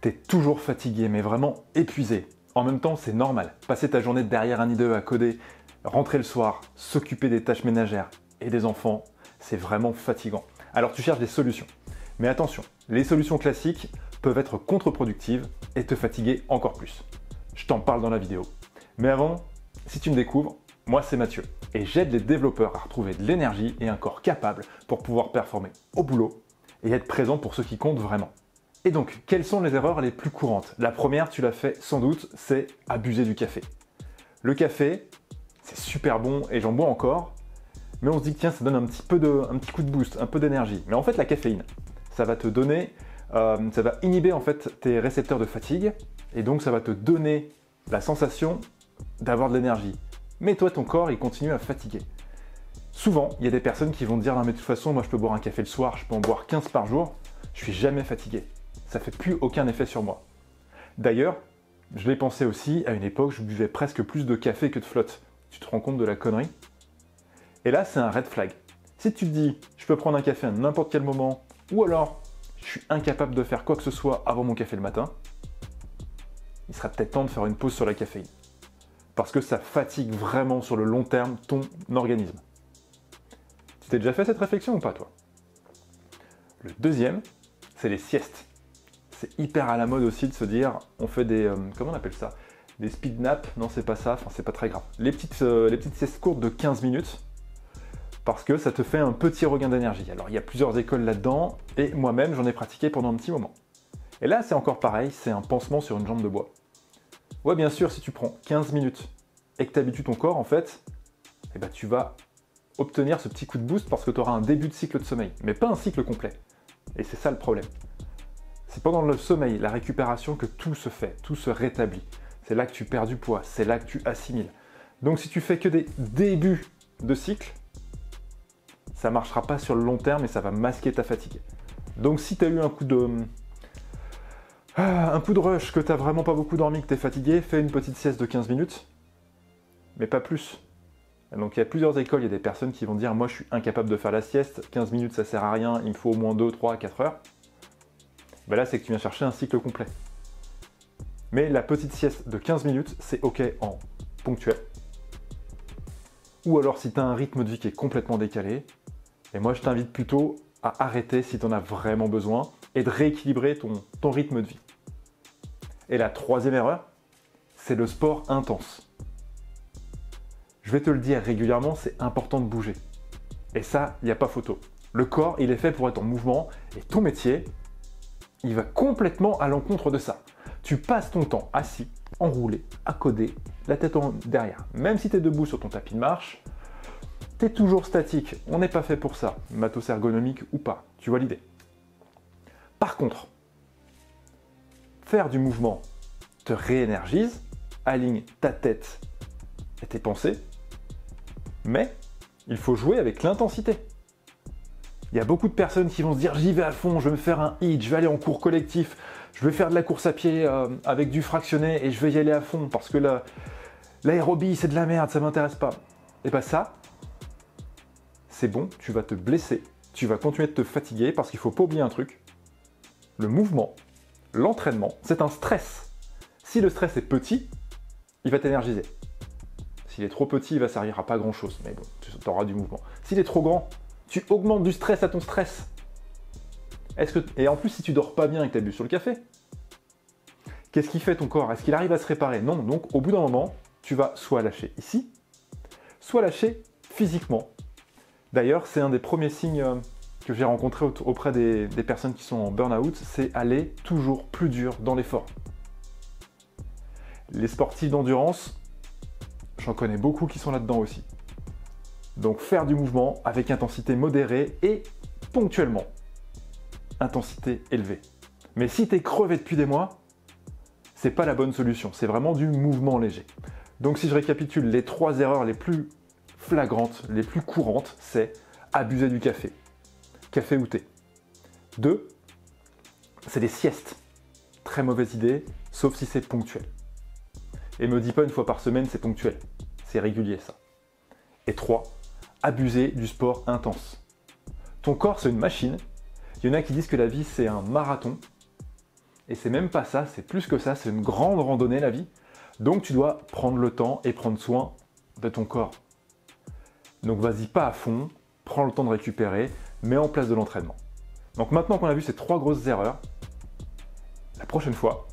T'es toujours fatigué, mais vraiment épuisé. En même temps, c'est normal. Passer ta journée derrière un IDE à coder, rentrer le soir, s'occuper des tâches ménagères et des enfants, c'est vraiment fatigant. Alors tu cherches des solutions. Mais attention, les solutions classiques peuvent être contre-productives et te fatiguer encore plus. Je t'en parle dans la vidéo. Mais avant, si tu me découvres, moi c'est Mathieu et j'aide les développeurs à retrouver de l'énergie et un corps capable pour pouvoir performer au boulot et être présent pour ceux qui comptent vraiment. Et donc, quelles sont les erreurs les plus courantes? La première, tu l'as fait sans doute, c'est abuser du café. Le café, c'est super bon et j'en bois encore, mais on se dit que tiens, ça donne un petit coup de boost, un peu d'énergie. Mais en fait, la caféine, ça va te donner, ça va inhiber en fait tes récepteurs de fatigue et donc ça va te donner la sensation d'avoir de l'énergie. Mais toi, ton corps, il continue à fatiguer. Souvent, il y a des personnes qui vont te dire non mais de toute façon, moi je peux boire un café le soir, je peux en boire 15 par jour, je suis jamais fatigué. Ça fait plus aucun effet sur moi. D'ailleurs, je l'ai pensé aussi, à une époque, je buvais presque plus de café que de flotte. Tu te rends compte de la connerie? Et là, c'est un red flag. Si tu te dis, je peux prendre un café à n'importe quel moment, ou alors, je suis incapable de faire quoi que ce soit avant mon café le matin, il sera peut-être temps de faire une pause sur la caféine. Parce que ça fatigue vraiment sur le long terme ton organisme. Tu t'es déjà fait cette réflexion ou pas, toi? Le deuxième, c'est les siestes. C'est hyper à la mode aussi de se dire, on fait des, comment on appelle ça? Des speed naps? Non, c'est pas ça, enfin c'est pas très grave. Les petites siestes courtes de 15 minutes, parce que ça te fait un petit regain d'énergie. Alors il y a plusieurs écoles là-dedans, et moi-même j'en ai pratiqué pendant un petit moment. Et là c'est encore pareil, c'est un pansement sur une jambe de bois. Ouais, bien sûr, si tu prends 15 minutes et que tu habitues ton corps, en fait, eh ben, tu vas obtenir ce petit coup de boost parce que tu auras un début de cycle de sommeil, mais pas un cycle complet. Et c'est ça le problème. C'est pendant le sommeil, la récupération, que tout se fait, tout se rétablit. C'est là que tu perds du poids, c'est là que tu assimiles. Donc si tu fais que des débuts de cycle, ça ne marchera pas sur le long terme et ça va masquer ta fatigue. Donc si tu as eu un coup de rush, que tu n'as vraiment pas beaucoup dormi, que tu es fatigué, fais une petite sieste de 15 minutes, mais pas plus. Donc il y a plusieurs écoles, il y a des personnes qui vont dire « moi je suis incapable de faire la sieste, 15 minutes ça sert à rien, il me faut au moins 2, 3, 4 heures ». Ben là c'est que tu viens chercher un cycle complet. Mais la petite sieste de 15 minutes, c'est ok en ponctuel. Ou alors si tu as un rythme de vie qui est complètement décalé, et moi je t'invite plutôt à arrêter si tu en as vraiment besoin et de rééquilibrer ton rythme de vie. Et la troisième erreur, c'est le sport intense. Je vais te le dire régulièrement, c'est important de bouger. Et ça, il n'y a pas photo. Le corps, il est fait pour être en mouvement et ton métier, il va complètement à l'encontre de ça. Tu passes ton temps assis, enroulé, à coder, la tête derrière. Même si tu es debout sur ton tapis de marche, tu es toujours statique. On n'est pas fait pour ça, matos ergonomique ou pas. Tu vois l'idée. Par contre, faire du mouvement te réénergise, aligne ta tête et tes pensées, mais il faut jouer avec l'intensité. Il y a beaucoup de personnes qui vont se dire j'y vais à fond, je vais me faire un hit, je vais aller en cours collectif, je vais faire de la course à pied avec du fractionné et je vais y aller à fond parce que l'aérobie c'est de la merde, ça m'intéresse pas. Et bien ça, c'est bon, tu vas te blesser, tu vas continuer de te fatiguer parce qu'il ne faut pas oublier un truc. Le mouvement, l'entraînement, c'est un stress. Si le stress est petit, il va t'énergiser. S'il est trop petit, il va servir à pas grand chose, mais bon, tu auras du mouvement. S'il est trop grand, tu augmentes du stress à ton stress. Et en plus, si tu dors pas bien et que tu as bu sur le café, qu'est-ce qui fait ton corps? Est-ce qu'il arrive à se réparer? Non, donc au bout d'un moment, tu vas soit lâcher ici, soit lâcher physiquement. D'ailleurs, c'est un des premiers signes que j'ai rencontré auprès des personnes qui sont en burn-out, c'est aller toujours plus dur dans l'effort. Les sportifs d'endurance, j'en connais beaucoup qui sont là-dedans aussi. Donc faire du mouvement avec intensité modérée et ponctuellement. Intensité élevée. Mais si tu es crevé depuis des mois, c'est pas la bonne solution, c'est vraiment du mouvement léger. Donc si je récapitule, les 3 erreurs les plus flagrantes, les plus courantes, c'est abuser du café. Café ou thé. 2, c'est les siestes. Très mauvaise idée, sauf si c'est ponctuel. Et me dis pas une fois par semaine, c'est ponctuel. C'est régulier ça. Et 3, abuser du sport intense. Ton corps, c'est une machine. Il y en a qui disent que la vie, c'est un marathon. Et c'est même pas ça, c'est plus que ça, c'est une grande randonnée la vie. Donc tu dois prendre le temps et prendre soin de ton corps. Donc vas-y pas à fond, prends le temps de récupérer, mets en place de l'entraînement. Donc maintenant qu'on a vu ces 3 grosses erreurs, la prochaine fois,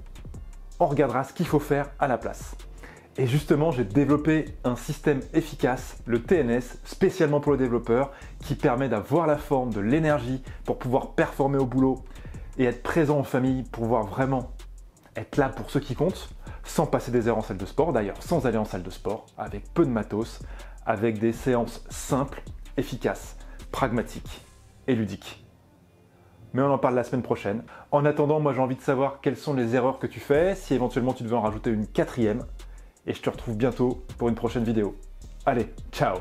on regardera ce qu'il faut faire à la place. Et justement, j'ai développé un système efficace, le TNS, spécialement pour les développeurs, qui permet d'avoir la forme, de l'énergie pour pouvoir performer au boulot et être présent en famille pour pouvoir vraiment être là pour ceux qui comptent, sans passer des heures en salle de sport, d'ailleurs sans aller en salle de sport, avec peu de matos, avec des séances simples, efficaces, pragmatiques et ludiques. Mais on en parle la semaine prochaine. En attendant, moi j'ai envie de savoir quelles sont les erreurs que tu fais, si éventuellement tu devais en rajouter une 4e. Et je te retrouve bientôt pour une prochaine vidéo. Allez, ciao!